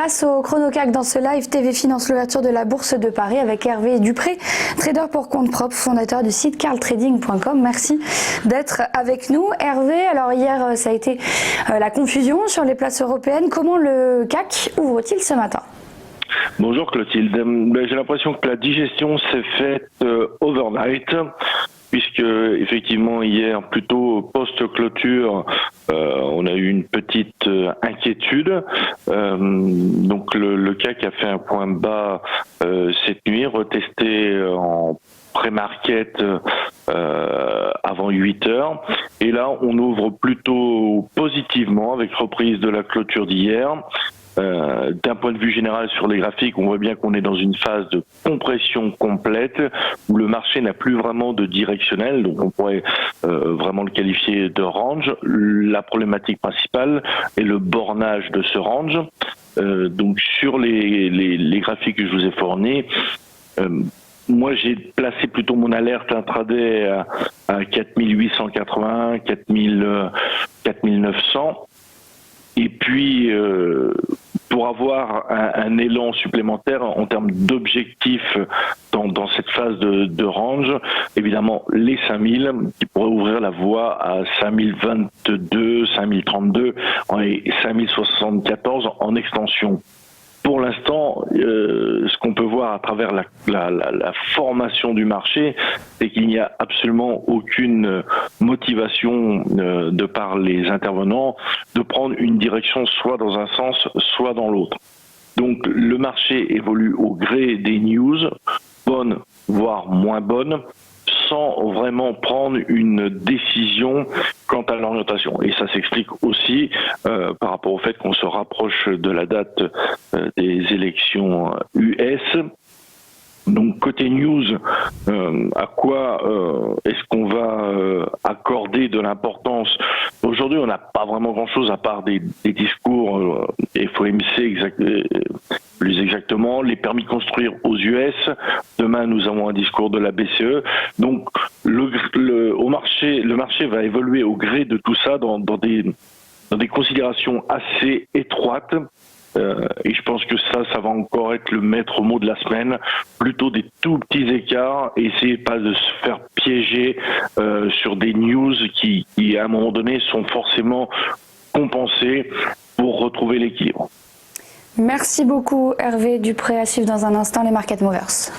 Place au chrono CAC dans ce live TV Finance, l'ouverture de la bourse de Paris avec Hervé Dupré, trader pour compte propre, fondateur du site carltrading.com. Merci d'être avec nous. Hervé, alors hier ça a été la confusion sur les places européennes. Comment le CAC ouvre-t-il ce matin ? Bonjour Clotilde, j'ai l'impression que la digestion s'est faite overnight, puisque effectivement hier, plutôt post-clôture, on a eu une petite inquiétude. Donc le CAC a fait un point bas cette nuit, retesté en pré-market avant 8 heures. Et là, on ouvre plutôt positivement avec reprise de la clôture d'hier. D'un point de vue général sur les graphiques, on voit bien qu'on est dans une phase de compression complète où le marché n'a plus vraiment de directionnel, donc on pourrait vraiment le qualifier de range. La problématique principale est le bornage de ce range. Donc sur les graphiques que je vous ai fournis, moi j'ai placé plutôt mon alerte intraday à 4880, 4900. Et puis, pour avoir un élan supplémentaire en termes d'objectifs dans cette phase de range, évidemment les 5000 qui pourraient ouvrir la voie à 5022, 5032 et 5074 en extension. Pour l'instant, ce qu'on peut voir à travers la formation du marché, c'est qu'il n'y a absolument aucune motivation de par les intervenants de prendre une direction soit dans un sens, soit dans l'autre. Donc le marché évolue au gré des news, bonnes voire moins bonnes, sans vraiment prendre une décision quant à l'orientation. Et ça s'explique aussi par rapport au fait qu'on se rapproche de la date des élections US. Donc côté news, à quoi est-ce qu'on va accorder de l'importance ? Aujourd'hui, on n'a pas vraiment grand-chose à part des discours FOMC plus exactement, les permis de construire aux US. Demain, nous avons un discours de la BCE. Donc le marché va évoluer au gré de tout ça dans des considérations assez étroites. Et je pense que ça va encore être le maître mot de la semaine, plutôt des tout petits écarts, et essayez pas de se faire piéger sur des news qui à un moment donné sont forcément compensées pour retrouver l'équilibre. Merci beaucoup Hervé Dupré, à suivre dans un instant les Market Movers.